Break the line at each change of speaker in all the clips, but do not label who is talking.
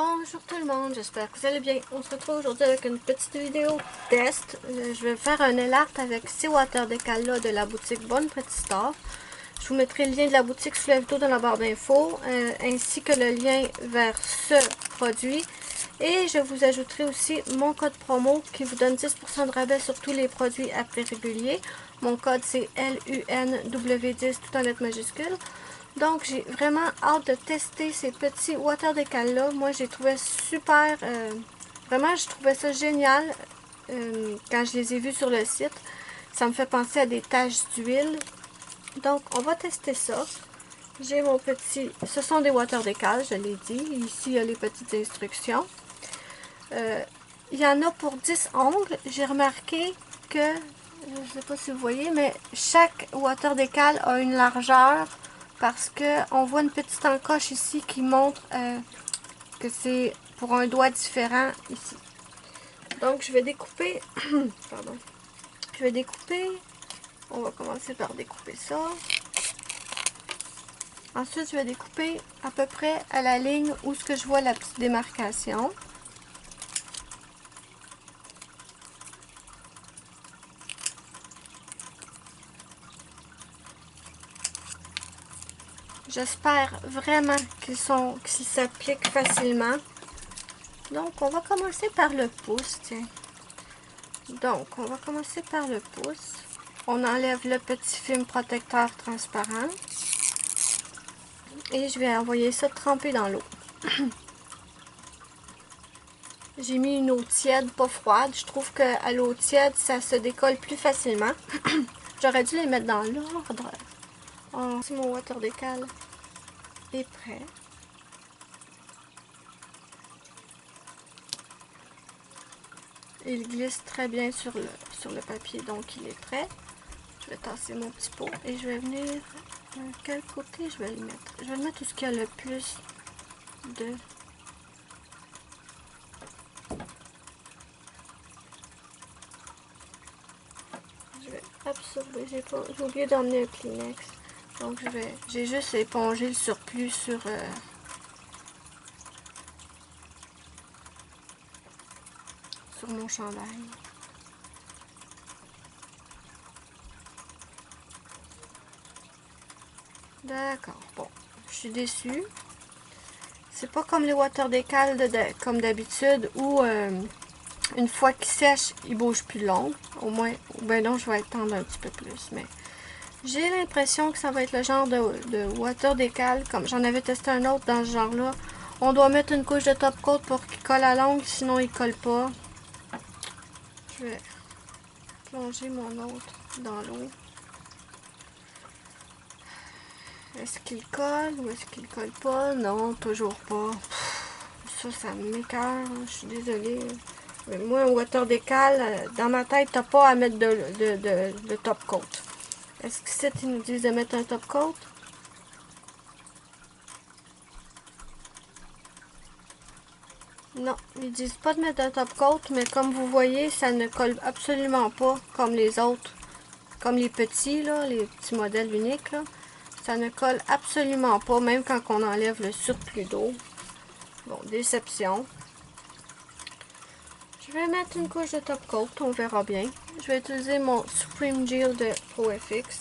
Bonjour tout le monde, j'espère que vous allez bien. On se retrouve aujourd'hui avec une petite vidéo test. Je vais faire un nail art avec ces water decals là de la boutique Bonne Petite Star. Je vous mettrai le lien de la boutique sous la vidéo dans la barre d'infos, ainsi que le lien vers ce produit. Et je vous ajouterai aussi mon code promo qui vous donne 10% de rabais sur tous les produits à prix régulier. Mon code c'est LUNW10 tout en lettres majuscules. Donc, j'ai vraiment hâte de tester ces petits water decals là. Moi, j'ai trouvé super, vraiment, je trouvais ça génial quand je les ai vus sur le site. Ça me fait penser à des taches d'huile. Donc, on va tester ça. J'ai mon petit, ce sont des water decals, je l'ai dit. Ici, il y a les petites instructions. Il y en a pour 10 ongles. J'ai remarqué que, je ne sais pas si vous voyez, mais chaque water decal a une largeur. Parce que on voit une petite encoche ici qui montre que c'est pour un doigt différent ici. Donc je vais découper, pardon, je vais découper, on va commencer par découper ça. Ensuite je vais découper à peu près à la ligne où ce que je vois la petite démarcation. J'espère vraiment qu'ils s'appliquent facilement. Donc on va commencer par le pouce, tiens. Donc on va commencer par le pouce. On enlève le petit film protecteur transparent. Et je vais envoyer ça tremper dans l'eau. J'ai mis une eau tiède, pas froide. Je trouve qu'à l'eau tiède, ça se décolle plus facilement. J'aurais dû les mettre dans l'ordre. Oh, si mon water decal est prêt. Il glisse très bien sur le papier, donc il est prêt. Je vais tasser mon petit pot et je vais venir... quel côté je vais le mettre? Je vais le mettre où il y a le plus de... Je vais absorber, j'ai oublié d'emmener un Kleenex. Donc j'ai juste épongé le surplus sur mon chandail. D'accord, bon, je suis déçue. C'est pas comme les water decals comme d'habitude où une fois qu'ils sèchent, ils bougent plus long. Au moins, ben non, je vais attendre un petit peu plus, mais j'ai l'impression que ça va être le genre de water decal, comme j'en avais testé un autre dans ce genre-là. On doit mettre une couche de top coat pour qu'il colle à l'ongle, sinon il colle pas. Je vais plonger mon autre dans l'eau. Est-ce qu'il colle ou est-ce qu'il colle pas? Non, toujours pas. Ça m'écoeure. Je suis désolée. Mais moi, un water decal, dans ma tête, t'as pas à mettre de top coat. Est-ce que c'est ils nous disent de mettre un top coat? Non, ils disent pas de mettre un top coat, mais comme vous voyez, ça ne colle absolument pas comme les autres. Comme les petits, là, les petits modèles uniques, là. Ça ne colle absolument pas, même quand on enlève le surplus d'eau. Bon, déception. Je vais mettre une couche de top coat, on verra bien. Je vais utiliser mon Supreme Gel de ProFX.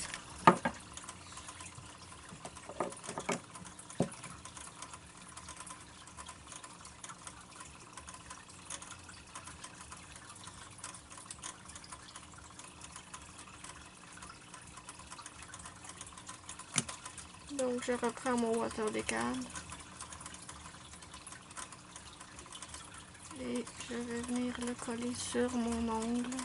Donc je reprends mon water decal. Et je vais venir le coller sur mon ongle.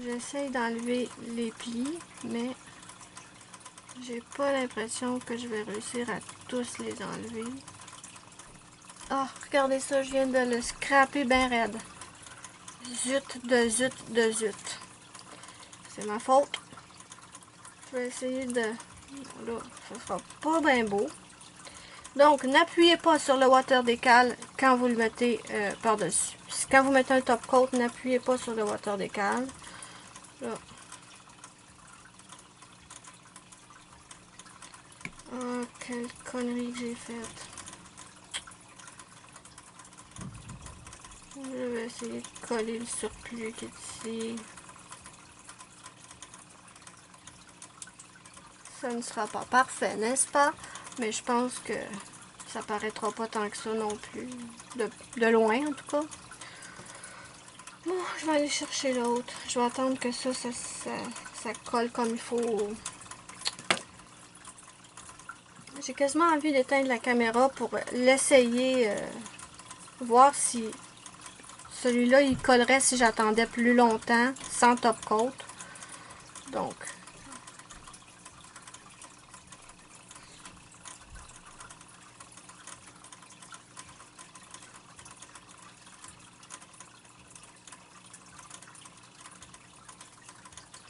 J'essaye d'enlever les plis, mais j'ai pas l'impression que je vais réussir à tous les enlever. Oh, regardez ça, je viens de le scraper bien raide. Zut de zut de zut. C'est ma faute. Je vais essayer de... Là, ça sera pas bien beau. Donc, n'appuyez pas sur le water decal quand vous le mettez par-dessus. Quand vous mettez un top coat, n'appuyez pas sur le water decal. Là. quelle connerie que j'ai faite. Je vais essayer de coller le surplus qui est ici. Ça ne sera pas parfait, n'est-ce pas? Mais je pense que ça paraîtra pas tant que ça non plus. De loin, en tout cas. Bon, je vais aller chercher l'autre. Je vais attendre que ça colle comme il faut. J'ai quasiment envie d'éteindre la caméra pour l'essayer, voir si celui-là il collerait si j'attendais plus longtemps sans top coat. Donc,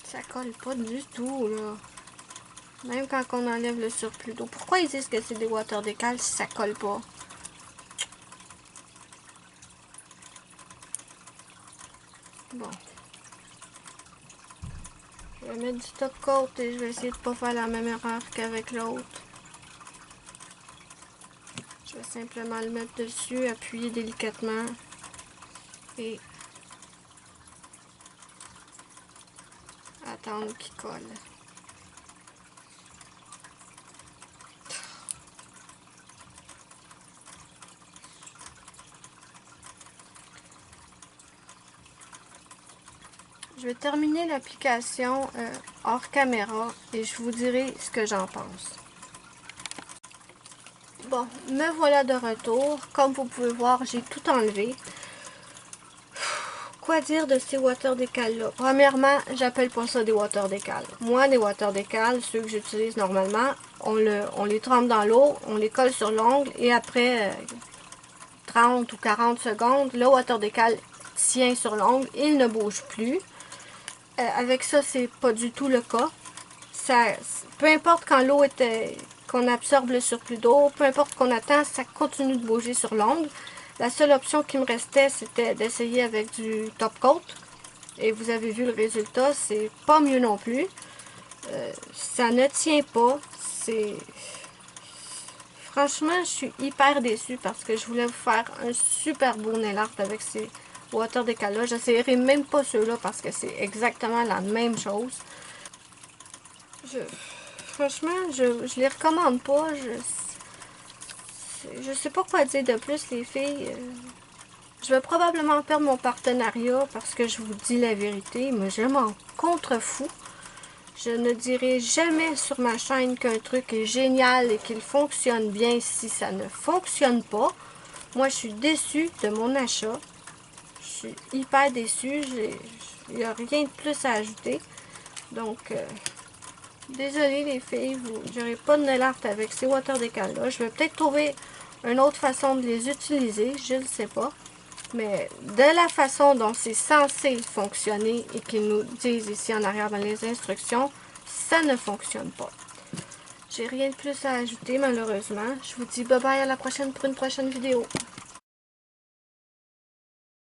ça colle pas du tout là. Même quand on enlève le surplus d'eau. Pourquoi ils disent que c'est des water décals si ça colle pas? Bon. Je vais mettre du top coat et je vais essayer de pas faire la même erreur qu'avec l'autre. Je vais simplement le mettre dessus, appuyer délicatement et attendre qu'il colle. Je vais terminer l'application hors caméra et je vous dirai ce que j'en pense. Bon, me voilà de retour. Comme vous pouvez voir, j'ai tout enlevé. Quoi dire de ces water décals là? Premièrement, j'appelle pas ça des water décals. Moi, des water décals, ceux que j'utilise normalement, on les trempe dans l'eau, on les colle sur l'ongle et après 30 ou 40 secondes, le water décal tient sur l'ongle, il ne bouge plus. Avec ça, c'est pas du tout le cas. Peu importe quand l'eau était, qu'on absorbe le surplus d'eau, peu importe qu'on attend, ça continue de bouger sur l'ongle. La seule option qui me restait, c'était d'essayer avec du top coat. Et vous avez vu le résultat, c'est pas mieux non plus. Ça ne tient pas. Franchement, je suis hyper déçue parce que je voulais vous faire un super beau nail art avec ces water décal là. J'essayerai même pas ceux-là parce que c'est exactement la même chose. Franchement, je les recommande pas. Je sais pas quoi dire de plus, les filles. Je vais probablement perdre mon partenariat parce que je vous dis la vérité, mais je m'en contrefous. Je ne dirai jamais sur ma chaîne qu'un truc est génial et qu'il fonctionne bien si ça ne fonctionne pas. Moi, je suis déçue de mon achat. Je suis hyper déçue. Il n'y a rien de plus à ajouter. Donc, désolée les filles, vous n'aurez pas de nail art avec ces water décal là. Je vais peut-être trouver une autre façon de les utiliser, je ne sais pas. Mais de la façon dont c'est censé fonctionner et qu'ils nous disent ici en arrière dans les instructions, ça ne fonctionne pas. J'ai rien de plus à ajouter malheureusement. Je vous dis bye bye à la prochaine pour une prochaine vidéo.